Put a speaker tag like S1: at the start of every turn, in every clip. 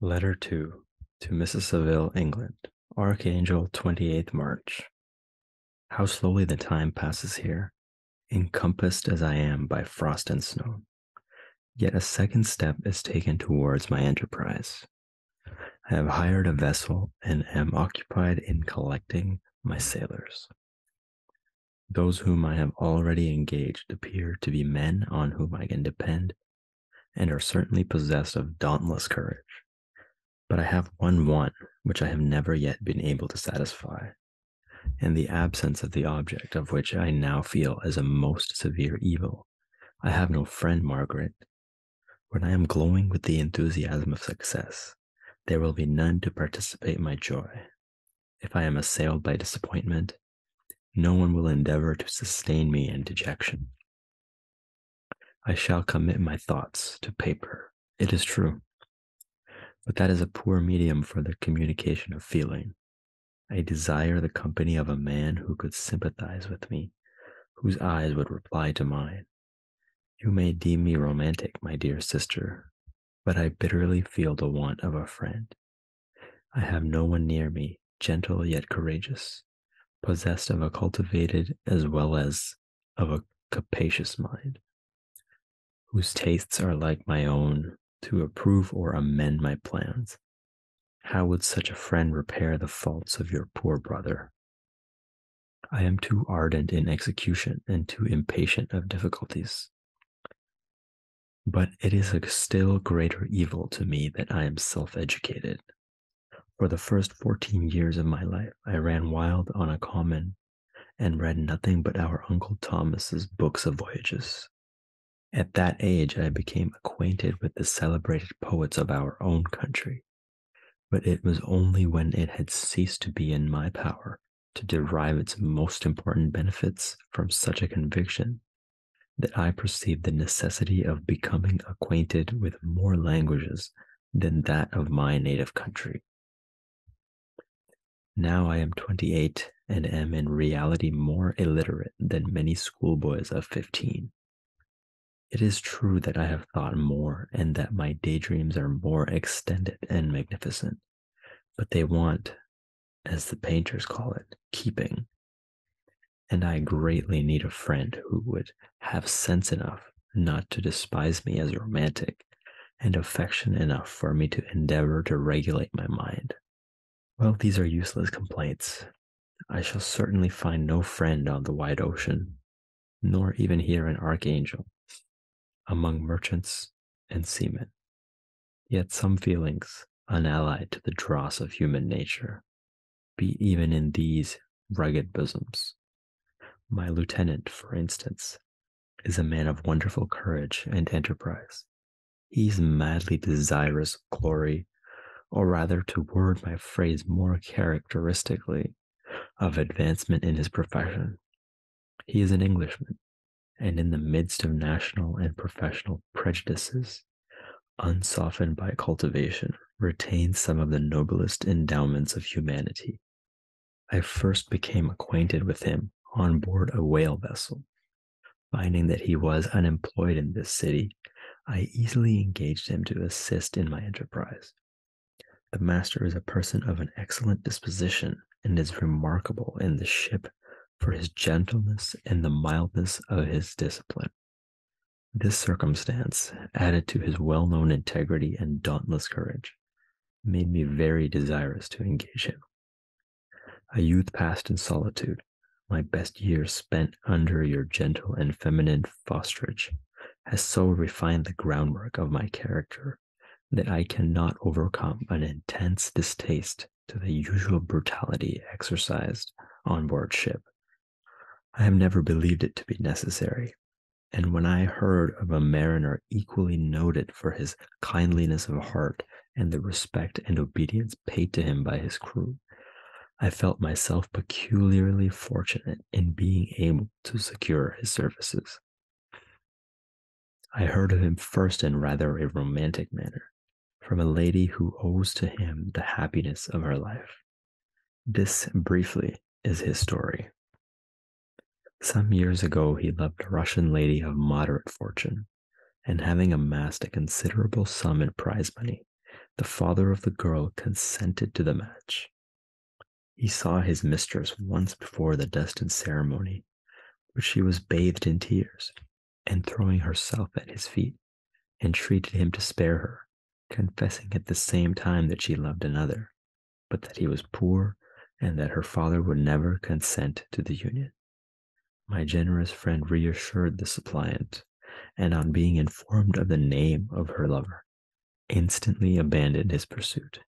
S1: Letter 2 to Mrs. Saville, England. Archangel, 28th March. How slowly the time passes here, encompassed as I am by frost and snow. Yet a second step is taken towards my enterprise. I have hired a vessel and am occupied in collecting my sailors. Those whom I have already engaged appear to be men on whom I can depend and are certainly possessed of dauntless courage. But I have one want which I have never yet been able to satisfy, and the absence of the object of which I now feel as a most severe evil. I have no friend, Margaret. When I am glowing with the enthusiasm of success, there will be none to participate my joy. If I am assailed by disappointment, no one will endeavor to sustain me in dejection. I shall commit my thoughts to paper, it is true, but that is a poor medium for the communication of feeling. I desire the company of a man who could sympathize with me, whose eyes would reply to mine. You may deem me romantic, my dear sister, but I bitterly feel the want of a friend. I have no one near me, gentle yet courageous, possessed of a cultivated as well as of a capacious mind, whose tastes are like my own, to approve or amend my plans. How would such a friend repair the faults of your poor brother? I am too ardent in execution and too impatient of difficulties. But it is a still greater evil to me that I am self-educated. For the first 14 years of my life, I ran wild on a common and read nothing but our Uncle Thomas's books of voyages. At that age, I became acquainted with the celebrated poets of our own country, but it was only when it had ceased to be in my power to derive its most important benefits from such a conviction that I perceived the necessity of becoming acquainted with more languages than that of my native country. Now I am 28 and am in reality more illiterate than many schoolboys of 15. It is true that I have thought more and that my daydreams are more extended and magnificent, but they want, as the painters call it, keeping. And I greatly need a friend who would have sense enough not to despise me as romantic, and affection enough for me to endeavor to regulate my mind. Well, these are useless complaints. I shall certainly find no friend on the wide ocean, nor even here in Archangel, among merchants and seamen. Yet some feelings, unallied to the dross of human nature, beat even in these rugged bosoms. My lieutenant, for instance, is a man of wonderful courage and enterprise. He is madly desirous of glory, or rather, to word my phrase more characteristically, of advancement in his profession. He is an Englishman, and in the midst of national and professional prejudices, unsoftened by cultivation, retains some of the noblest endowments of humanity. I first became acquainted with him on board a whale vessel. Finding that he was unemployed in this city, I easily engaged him to assist in my enterprise. The master is a person of an excellent disposition and is remarkable in the ship for his gentleness and the mildness of his discipline. This circumstance, added to his well-known integrity and dauntless courage, made me very desirous to engage him. A youth passed in solitude, my best years spent under your gentle and feminine fosterage, has so refined the groundwork of my character that I cannot overcome an intense distaste to the usual brutality exercised on board ship. I have never believed it to be necessary, and when I heard of a mariner equally noted for his kindliness of heart and the respect and obedience paid to him by his crew, I felt myself peculiarly fortunate in being able to secure his services. I heard of him first in rather a romantic manner, from a lady who owes to him the happiness of her life. This, briefly, is his story. Some years ago, he loved a Russian lady of moderate fortune, and having amassed a considerable sum in prize money, the father of the girl consented to the match. He saw his mistress once before the destined ceremony, where she was bathed in tears, and throwing herself at his feet, entreated him to spare her, confessing at the same time that she loved another, but that he was poor and that her father would never consent to the union. My generous friend reassured the suppliant, and on being informed of the name of her lover, instantly abandoned his pursuit.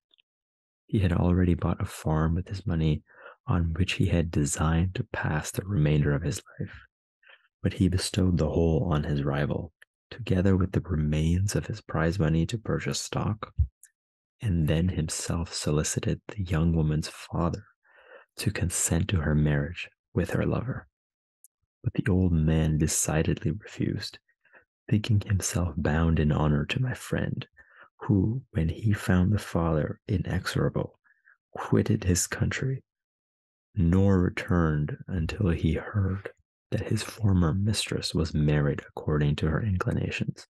S1: He had already bought a farm with his money on which he had designed to pass the remainder of his life, but he bestowed the whole on his rival, together with the remains of his prize money to purchase stock, and then himself solicited the young woman's father to consent to her marriage with her lover. But the old man decidedly refused, thinking himself bound in honor to my friend, who, when he found the father inexorable, quitted his country, nor returned until he heard that his former mistress was married according to her inclinations.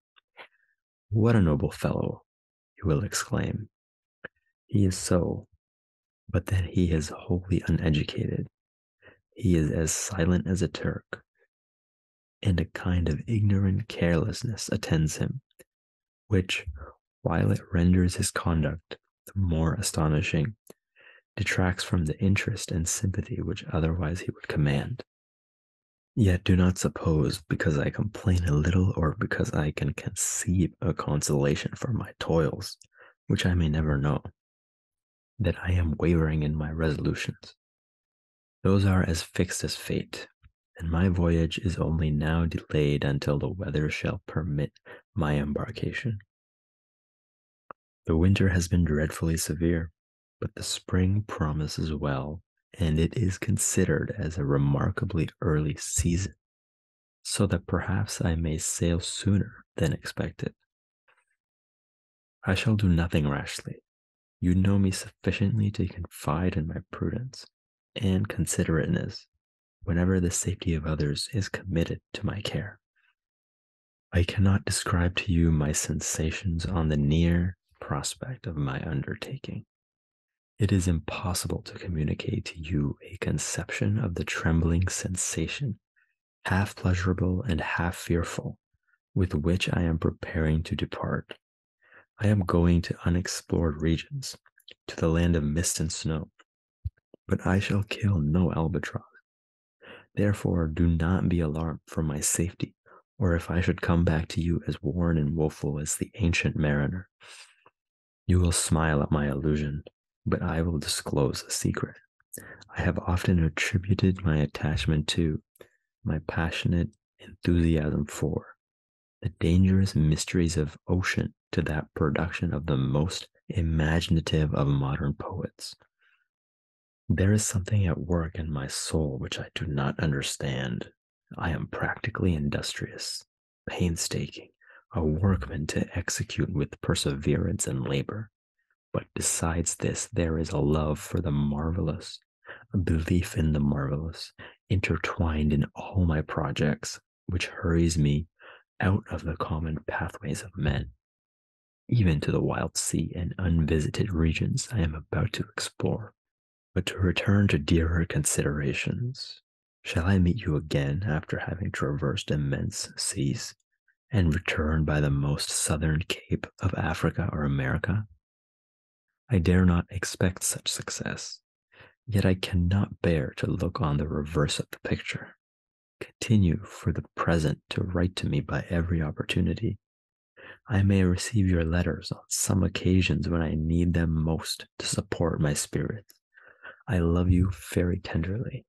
S1: What a noble fellow, you will exclaim. He is so, but then he is wholly uneducated. He is as silent as a Turk, and a kind of ignorant carelessness attends him, which, while it renders his conduct the more astonishing, detracts from the interest and sympathy which otherwise he would command. Yet do not suppose, because I complain a little, or because I can conceive a consolation for my toils, which I may never know, that I am wavering in my resolutions. Those are as fixed as fate, and my voyage is only now delayed until the weather shall permit my embarkation. The winter has been dreadfully severe, but the spring promises well, and it is considered as a remarkably early season, so that perhaps I may sail sooner than expected. I shall do nothing rashly. You know me sufficiently to confide in my prudence and considerateness whenever the safety of others is committed to my care. I cannot describe to you my sensations on the near prospect of my undertaking. It is impossible to communicate to you a conception of the trembling sensation, half pleasurable and half fearful, with which I am preparing to depart. I am going to unexplored regions, to the land of mist and snow, but I shall kill no albatross. Therefore, do not be alarmed for my safety, or if I should come back to you as worn and woeful as the ancient mariner. You will smile at my illusion, but I will disclose a secret. I have often attributed my attachment to, my passionate enthusiasm for, the dangerous mysteries of ocean to that production of the most imaginative of modern poets. There is something at work in my soul which I do not understand. I am practically industrious, painstaking, a workman to execute with perseverance and labor. But besides this, there is a love for the marvelous, a belief in the marvelous, intertwined in all my projects, which hurries me out of the common pathways of men, even to the wild sea and unvisited regions I am about to explore. But to return to dearer considerations, shall I meet you again after having traversed immense seas and returned by the most southern cape of Africa or America? I dare not expect such success, yet I cannot bear to look on the reverse of the picture. Continue for the present to write to me by every opportunity. I may receive your letters on some occasions when I need them most to support my spirits. I love you very tenderly.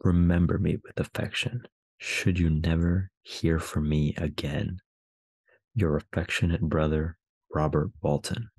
S1: Remember me with affection, should you never hear from me again. Your affectionate brother, Robert Walton.